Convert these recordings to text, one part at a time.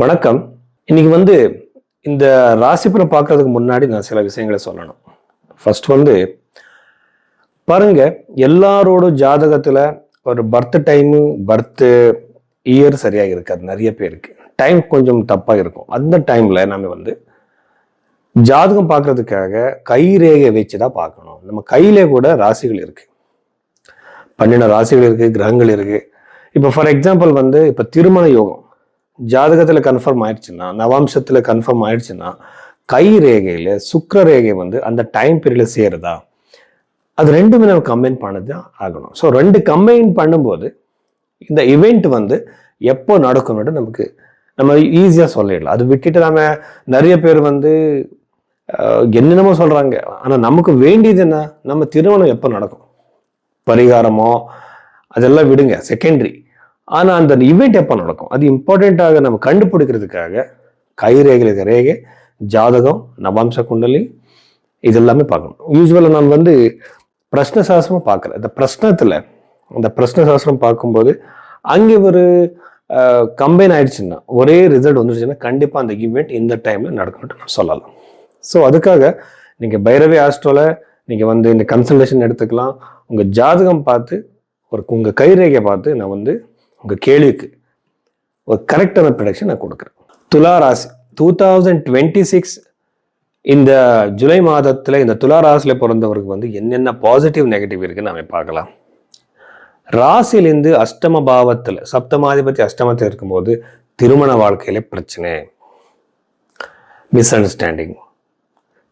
வணக்கம். இன்னைக்கு வந்து இந்த ராசிபலன் பார்க்கறதுக்கு முன்னாடி நான் சில விஷயங்களை சொல்லணும். ஃபர்ஸ்ட் பாருங்க, எல்லாரோட ஜாதகத்துல ஒரு பர்த் டைமு பர்த் இயர் சரியா இருக்காது. நிறைய பேருக்கு டைம் கொஞ்சம் தப்பா இருக்கும். அந்த டைம்ல நம்ம ஜாதகம் பார்க்கறதுக்காக கை ரேகை வச்சுதான் பார்க்கணும். நம்ம கையிலே கூட ராசிகள் இருக்கு, 12 ராசிகள் இருக்கு, கிரகங்கள் இருக்கு. இப்போ ஃபார் எக்ஸாம்பிள் இப்ப திருமண யோகம் ஜாதகத்துல கன்ஃபார்ம் ஆயிடுச்சுன்னா, நவாம்சத்துல கன்ஃபார்ம் ஆயிடுச்சுன்னா, கை ரேகையில சுக்கிர ரேகை அந்த டைம் பீரியட்ல சேருதா, அது ரெண்டுமே நம்ம கம்பைன் பண்ணது ஆகணும். ஸோ ரெண்டு கம்பைன் பண்ணும்போது இந்த இவெண்ட் எப்போ நடக்கும்னு நம்ம ஈஸியா சொல்லிடலாம். அது விட்டுட்டு நாம நிறைய பேர் என்னென்னமோ சொல்றாங்க. ஆனா நமக்கு வேண்டியது என்ன? நம்ம திருமணம் எப்போ நடக்கும், பரிகாரமோ அதெல்லாம் விடுங்க, செகண்டரி. ஆனா அந்த இவெண்ட் எப்போ நடக்கும் அது இம்பார்ட்டண்ட்டாக நம்ம கண்டுபிடிக்கிறதுக்காக கை ரேகை, ஜாதகம், நவாம்ச குண்டலி இது எல்லாமே பார்க்கணும். யூஸ்வலா நான் பிரஷ்ன சாஸ்திரமும் பார்க்குறேன். அந்த பிரஷ்ன சாஸ்திரம் பார்க்கும்போது அங்கே ஒரு கம்பைன் ஆயிடுச்சுன்னா, ஒரே ரிசல்ட் வந்துருச்சுன்னா கண்டிப்பா அந்த ஈவெண்ட் இந்த டைம்ல நடக்கணும்னு நான் சொல்லலாம். ஸோ அதுக்காக நீங்க பைரவி ஆஸ்ட்ரோல நீங்க இந்த கன்சல்டேஷன் எடுத்துக்கலாம். உங்க ஜாதகம் பார்த்து உங்க கைரேகையை பார்த்து நான் உங்க கேள்விக்கு ஒரு கரெக்டான ப்ரொடக்ஷன் நான் கொடுக்குறேன். துலா ராசி 2026 இந்த ஜூலை மாதத்துல இந்த துலா ராசியில பிறந்தவருக்கு என்னென்ன பாசிட்டிவ் நெகட்டிவ் இருக்குன்னு நாம பார்க்கலாம். ராசியிலிருந்து அஷ்டம பாவத்துல சப்தமாதிபதி அஷ்டமத்தில் இருக்கும்போது திருமண வாழ்க்கையில பிரச்சனை, மிஸ் அண்டர்ஸ்டாண்டிங்,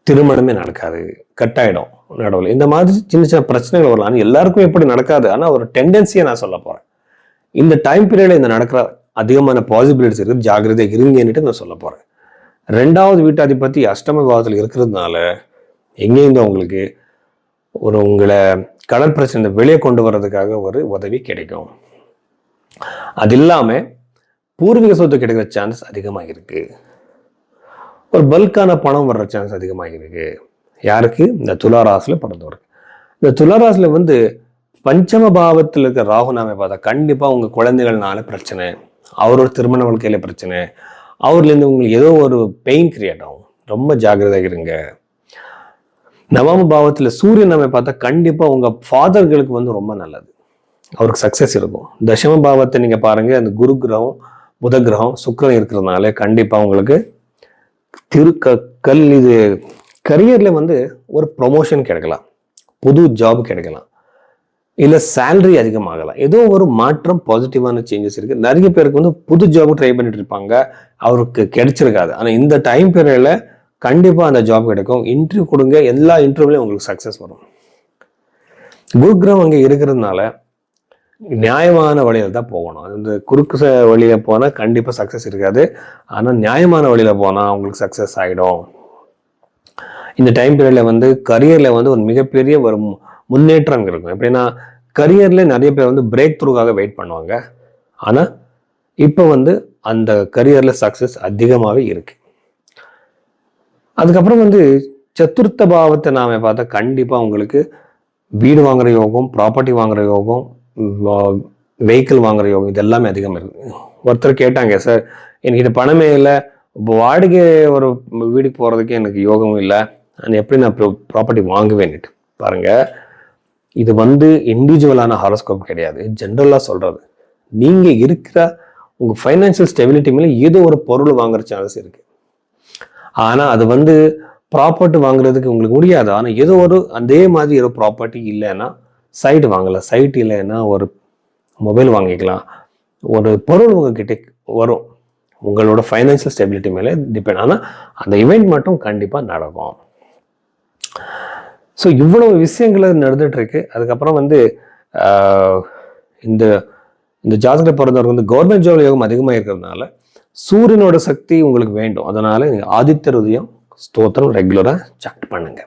திருமணமே நடக்காது, கட்டாயிடும் நடுவில், இந்த மாதிரி சின்ன சின்ன பிரச்சனைகள் வரலாம். எல்லாருக்கும் எப்படி நடக்காது, ஆனா ஒரு டெண்டன்சியை நான் சொல்ல போறேன். இந்த டைம் பீரியட்ல இந்த நடக்கிற அதிகமான பாசிபிலிட்டிஸ் இருக்கு, ஜாகிரதையா இருங்கன்னுட்டு நான் சொல்ல போறேன். 2வது வீட்டாதிபதி அஷ்டம பாவத்தில் இருக்கிறதுனால எங்கேருந்து உங்களுக்கு உங்களை கடன் பிரச்சனை வெளியே கொண்டு வர்றதுக்காக ஒரு உதவி கிடைக்கும். அது இல்லாம பூர்வீக சொத்து கிடைக்கிற சான்ஸ் அதிகமாக இருக்கு. ஒரு பல்கான பணம் வர்ற சான்ஸ் அதிகமாக இருக்கு. யாருக்கு? இந்த துளாராசில பிறந்தவருக்கு. இந்த துளாராசில பஞ்சம பாவத்தில் இருக்க ராகு நாம பார்த்தா கண்டிப்பா உங்க குழந்தைகள்னால பிரச்சனை, அவரோட திருமண வாழ்க்கையில பிரச்சனை, அவர்லேருந்து உங்களுக்கு ஏதோ ஒரு பெயின் கிரியேட் ஆகும். ரொம்ப ஜாகிரதையாக இருங்க. நவம பாவத்துல சூரியன் நாம பார்த்தா கண்டிப்பா உங்க ஃபாதர்களுக்கு ரொம்ப நல்லது, அவருக்கு சக்சஸ் இருக்கும். தசம பாவத்தை நீங்க பாருங்க, அந்த குரு கிரகம், புத கிரகம், சுக்கிரன் இருக்கிறதுனால கண்டிப்பா உங்களுக்கு இது கரியர்ல ஒரு ப்ரொமோஷன் கிடைக்கலாம், புது ஜாப் கிடைக்கலாம், இல்ல சேலரி அதிகமாகலாம், ஏதோ ஒரு மாற்றம், பாசிட்டிவான சேஞ்சஸ் இருக்கு. நிறைய பேருக்கு புது ஜாப் ட்ரை பண்ணிட்டு இருப்பாங்க, அவருக்கு கிடைச்சிருக்காது. ஆனா இந்த டைம் பீரியட்ல கண்டிப்பா அந்த ஜாப் கிடைக்கும். இன்டர்வியூ கொடுங்க, எல்லா இன்டர்வியூலையும் உங்களுக்கு சக்சஸ் வரும். குருகிரகம் அங்கே இருக்கிறதுனால நியாயமான வழியில தான் போகணும். அது குறுக்கு வழியில போனா கண்டிப்பா சக்சஸ் இருக்காது. ஆனா நியாயமான வழியில போனா உங்களுக்கு சக்சஸ் ஆகிடும். இந்த டைம் பீரியட்ல கரியர்ல ஒரு மிகப்பெரிய ஒரு முன்னேற்றம் இருக்கும். எப்படின்னா கரியர்ல நிறைய பேர் பிரேக் த்ரூக்காக வெயிட் பண்ணுவாங்க. ஆனா இப்ப அந்த கரியர்ல சக்சஸ் அதிகமாகவே இருக்கு. அதுக்கப்புறம் சதுர்த்த பாவத்தை நாம பார்த்தா கண்டிப்பா உங்களுக்கு வீடு வாங்குற யோகம், ப்ராப்பர்ட்டி வாங்குற யோகம், வெஹிக்கிள் வாங்குற யோகம், இது எல்லாமே அதிகமா இருக்கு. ஒருத்தர் கேட்டாங்க, சார் எனக்கு இது பணமே இல்லை, வாடகை ஒரு வீடுக்கு போறதுக்கு எனக்கு யோகமும் இல்லை, எப்படி நான் ப்ராப்பர்ட்டி வாங்குவேன்னுட்டு. பாருங்க, இது இண்டிவிஜுவலான ஹாரோஸ்கோப் கிடையாது, ஜென்ரலா சொல்றது. நீங்க இருக்கிற உங்க ஃபைனான்சியல் ஸ்டெபிலிட்டி மேல ஏதோ ஒரு பொருள் வாங்குற சான்ஸ் இருக்கு. ஆனா அது ப்ராப்பர்ட்டி வாங்குறதுக்கு உங்களுக்கு முடியாது. ஆனா ஏதோ அதே மாதிரி ஏதோ ப்ராப்பர்ட்டி இல்லைன்னா சைட் வாங்கலாம், சைட் இல்லைன்னா ஒரு மொபைல் வாங்கிக்கலாம், ஒரு பொருள் உங்ககிட்ட வரும். உங்களோட ஃபைனான்சியல் ஸ்டெபிலிட்டி மேலே டிபெண்ட். ஆனா அந்த இவெண்ட் மட்டும் கண்டிப்பா நடக்கும். ஸோ இவ்வளவு விஷயங்கள் நடந்துட்டு இருக்கு. அதுக்கப்புறம் இந்த இந்த ஜாதகத்தை பிறந்தவருக்கு கவர்மெண்ட் ஜாப் யோகம் அதிகமாக இருக்கிறதுனால சூரியனோட சக்தி உங்களுக்கு வேண்டும். அதனால ஆதித்ய ஹிருதயம் ஸ்தோத்திரம் ரெகுலரா சாட் பண்ணுங்க.